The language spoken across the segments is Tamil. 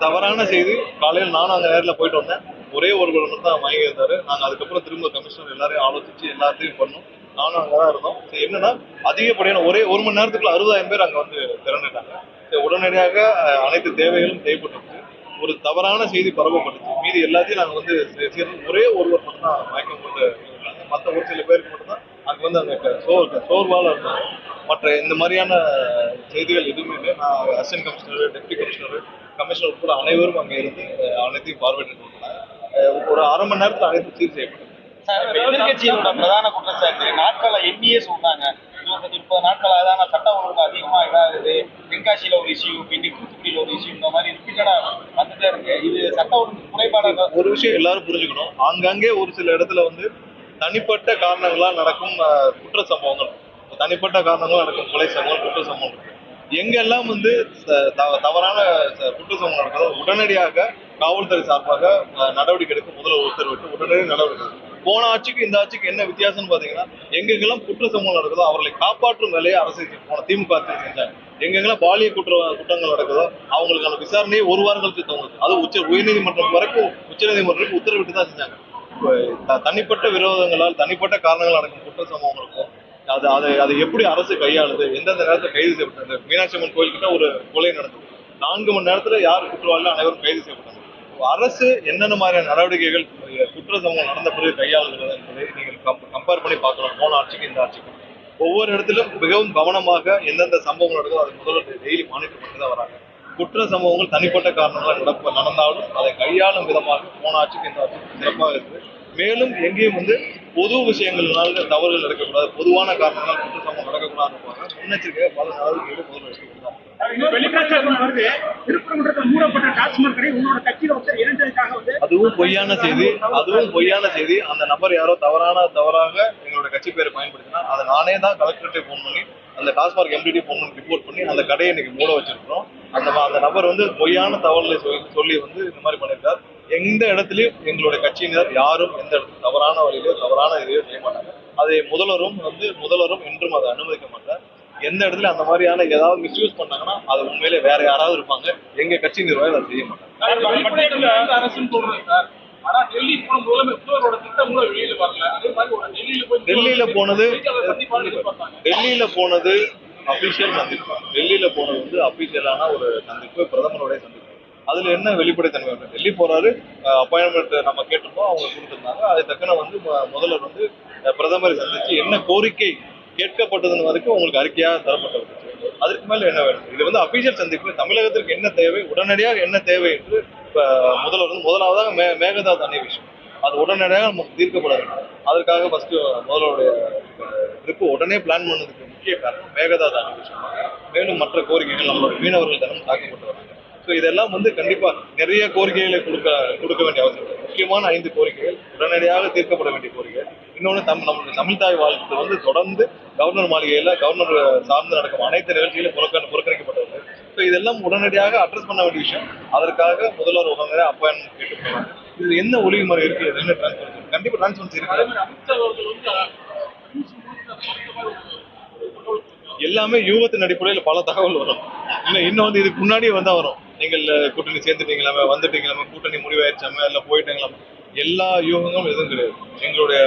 தவறான செய்தி. காலையில் நானும் அங்க நேரில் போயிட்டு வந்தேன். ஒரே ஒருவர் மட்டும் தான் வாங்கி இருந்தாரு. நாங்க அதுக்கப்புறம் திரும்ப கமிஷனர் எல்லாரையும் ஆலோசிச்சு எல்லாத்தையும் பண்ணோம். நானும் அங்கதான் இருந்தோம். என்னன்னா அதிகப்படியான ஒரே 1 மணி நேரத்துக்குள்ள 60,000 பேர் அங்க வந்து திரண்டுட்டாங்க. உடனடியாக அனைத்து தேவைகளும் செய்யப்பட்டுச்சு. ஒரு தவறான செய்தி பரவப்பட்டுச்சு. மீதி எல்லாத்தையும் நாங்க வந்து ஒரே ஒருவர் மட்டும் தான் மயக்கம் போட்டு இருந்தாங்க. மற்ற ஒரு சில பேருக்கு மட்டும் தான் அங்க வந்து அந்த சோர்வால இருந்தாங்க. மற்ற இந்த மாதிரியான செய்திகள் எதுவுமே இல்லை. நான் assistant commissioner, deputy commissioner, commissioner கூட அனைவரும் அங்கே இருந்து அனைத்தையும் பார்வையிட்டு ஒரு 1/2 மணி நேரத்தில் அனைத்து சீர் செய்யப்பட்டது. எதிர்கட்சியோட பிரதான குற்றச்சாட்டு நாட்களை எண்ணியே சொன்னாங்க. 25-30 நாட்கள் ஆகுது, சட்ட ஒழுங்கு அதிகமா இதாகுது. தென்காசியில ஒரு இஷ்யூ, தூத்துக்குடியில ஒரு இஷ்யூ, இந்த மாதிரி ரிப்பீட்டடா வந்துட்டே இருக்கு. இது சட்ட ஒழுங்கு குறைபாடாக ஒரு விஷயம் எல்லாரும் புரிஞ்சுக்கணும். ஆங்காங்கே ஒரு சில இடத்துல வந்து தனிப்பட்ட காரணங்களால் நடக்கும் குற்ற சம்பவங்கள், தனிப்பட்ட காரணங்களால் நடக்கும் கொலை சம்பவம், குற்ற சம்பவம் இருக்கு. எங்கெல்லாம் வந்து தவறான குற்ற சம்பவம் நடக்கிறதோ உடனடியாக காவல்துறை சார்பாக நடவடிக்கை எடுக்க முதல்வர் உத்தரவிட்டு உடனடியாக நடவடிக்கை. போன ஆட்சிக்கு இந்த ஆட்சிக்கு என்ன வித்தியாசம்னு பாத்தீங்கன்னா, எங்கெங்கெல்லாம் குற்ற சம்பவம் நடக்குதோ அவர்களை காப்பாற்றும் வேலையை அரசு போன திமுக ஆட்சி செஞ்சாங்க. எங்கெங்கெல்லாம் பாலிய குற்றங்கள் நடக்குதோ அவங்களுக்கான விசாரணையை 1 வாரம் கழிச்சு தோணுது. அது உயர்நீதிமன்றம் வரைக்கும் உச்சநீதிமன்றத்துக்கு உத்தரவிட்டு தான் செஞ்சாங்க. தனிப்பட்ட விரோதங்களால் தனிப்பட்ட காரணங்கள் நடக்கும் குற்ற சம்பவங்களுக்கும் அதை எப்படி அரசு கையாளுது, எந்தெந்த நேரத்தில் கைது செய்யப்பட்டது. மீனாட்சி அம்மன் கோயில் கிட்ட ஒரு கொலை நடந்தது. 4 மணி நேரத்துல யார் குற்றவாளிகள் அனைவரும் கைது செய்யப்பட்டாங்க. அரசு என்னென்ன மாதிரியான நடவடிக்கைகள் குற்ற சம்பவம் நடந்த பிறகு கையாளுகிறது என்பதை நீங்கள் கம்பேர் பண்ணி பார்க்கலாம். போன ஆட்சிக்கு இந்த ஆட்சிக்கு ஒவ்வொரு இடத்திலும் மிகவும் கவனமாக எந்தெந்த சம்பவங்கள் நடக்குதோ அது முதல்வர் டெய்லி மானிட்டர் பண்ணி தான் வராங்க. குற்ற சம்பவங்கள் தனிப்பட்ட காரணங்களால் நடந்தாலும் அதை கையாளும் விதமாக போன ஆட்சிக்கு இந்த ஆட்சிக்கு சிறப்பாக இருக்குது. மேலும் எங்கேயும் வந்து பொது விஷயங்கள்னால தவறுகள் நடக்கக்கூடாது, பொதுவான காரணங்களால் குற்ற சம்பவம் நடக்கக்கூடாது முன்னெச்சரிக்கை பல நடவடிக்கைகள் முதல்வர் எடுத்துக்கிட்டார். அதுவும் பொய்யான செய்தி. அந்த நபர் யாரோ தவறாக எங்களோட கட்சி பேரை பயன்படுத்தினா அதை நானே தான் கலெக்டரேட்டை போன் பண்ணி அந்த டாஸ்மார்க் எம்டிடி போன் பண்ணி ரிப்போர்ட் பண்ணி அந்த கடையை இன்னைக்கு மூட வச்சிருக்கிறோம். அந்த நபர் வந்து பொய்யான தகவலை சொல்லி வந்து இந்த மாதிரி பண்ணியிருக்கார். எந்த இடத்துலயும் எங்களுடைய கட்சியினர் யாரும் எந்த இடத்துல தவறான வழியிலோ தவறான இதையோ செய்ய மாட்டாங்க. அதை முதல்வரும் என்றும் அதை அனுமதிக்க மாட்டார். எந்த இடத்துல அந்த மாதிரியான ஏதாவது மிஸ்யூஸ் பண்ணாங்கன்னா அது உண்மையிலே வேற யாராவது இருப்பாங்க. எங்க கட்சி நிர்வாகம் அதை செய்ய மாட்டாங்க. டெல்லியில போனது அபிஷியல் சந்திப்பு. டெல்லியில போனது வந்து அபிஷியலான ஒரு சந்திப்பு, பிரதமருடைய சந்திப்பு. அதுல என்ன வெளிப்படைத்தன்மை? டெல்லி போறாரு, அப்பாயின்மெண்ட் நம்ம கேட்டிருந்தோம், அவங்க கொடுத்திருந்தாங்க. அதை தக்கன வந்து முதல்வர் வந்து பிரதமரை சந்திச்சு என்ன கோரிக்கை கேட்கப்பட்டதுன்னு வரைக்கும் உங்களுக்கு அறிக்கையாக தரப்பட்டிருந்துச்சு. அதற்கு மேல என்ன வேணும்? இது வந்து அபிஷியல் சந்திப்பு. தமிழகத்திற்கு என்ன தேவை, உடனடியாக என்ன தேவை என்று முதல்வர் வந்து முதலாவதாக மேகதாது அணை விஷயம் அது உடனடியாக நமக்கு தீர்க்கப்பட வேண்டும். அதற்காக ஃபர்ஸ்ட் முதல்வருடைய ட்ரிப்பு உடனே பிளான் பண்ணதுக்கு முக்கிய காரணம் மேகதாது அணை விஷயம். மேலும் மற்ற கோரிக்கைகள் நம்மளோட மீனவர்கள் தினம் தாக்கப்பட்டு வராங்க. ஸோ இதெல்லாம் வந்து கண்டிப்பா நிறைய கோரிக்கைகளை கொடுக்க வேண்டிய அவசியம். முக்கியமான 5 கோரிக்கைகள் உடனடியாக தீர்க்கப்பட வேண்டிய கோரிக்கைகள். இன்னொன்று நம்மளுடைய தமிழ் தாய் வாழ்த்து வந்து தொடர்ந்து கவர்னர் மாளிகையில கவர்னர் சார்ந்து நடக்கும் அனைத்து நிகழ்ச்சிகளும் புறக்கணிக்கப்பட்டது. ஸோ இதெல்லாம் உடனடியாக அட்ரஸ் பண்ண வேண்டிய விஷயம். அதற்காக முதல்வர் உடனடியாக அப்பாயின்மெண்ட் கேட்டு போவாங்க. இது என்ன ஒழுங்கு முறை இருக்கு, என்ன டிரான்ஸ்பரன்சி? கண்டிப்பா டிரான்ஸ்பரன்சி இருக்கு. எல்லாமே யூகத்தின் அடிப்படையில் பல தகவல் வரும். இன்னும் வந்து இதுக்கு முன்னாடியே வந்தா வரும். நீங்கள் கூட்டணி சேர்ந்துட்டீங்களாமே, வந்துட்டீங்களாமே, கூட்டணி முடிவாயிருச்சாமே, இல்ல போயிட்டீங்களாமே, எல்லா யூகங்களும் எதுவும் கிடையாது. எங்களுடைய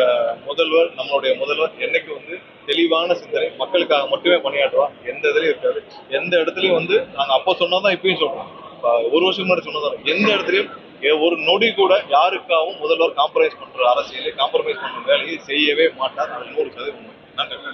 நம்மளுடைய முதல்வர் என்னைக்கு வந்து தெளிவான சிந்தனை, மக்களுக்காக மட்டுமே பணியாற்றுவா. எந்த இதுலயும் இருக்காது. எந்த இடத்துலயும் வந்து நாங்க அப்போ சொன்னதான் இப்பயும் சொல்றோம். 1 வருஷம் முன்னாடி சொன்னதான் எந்த இடத்துலயும் ஒரு நொடி கூட யாருக்காகவும் முதல்வர் காம்ப்ரமைஸ் பண்ற அரசியலை, காம்ப்ரமைஸ் பண்ற வேலையை செய்யவே மாட்டார். அது 100% உண்மை. நன்றி.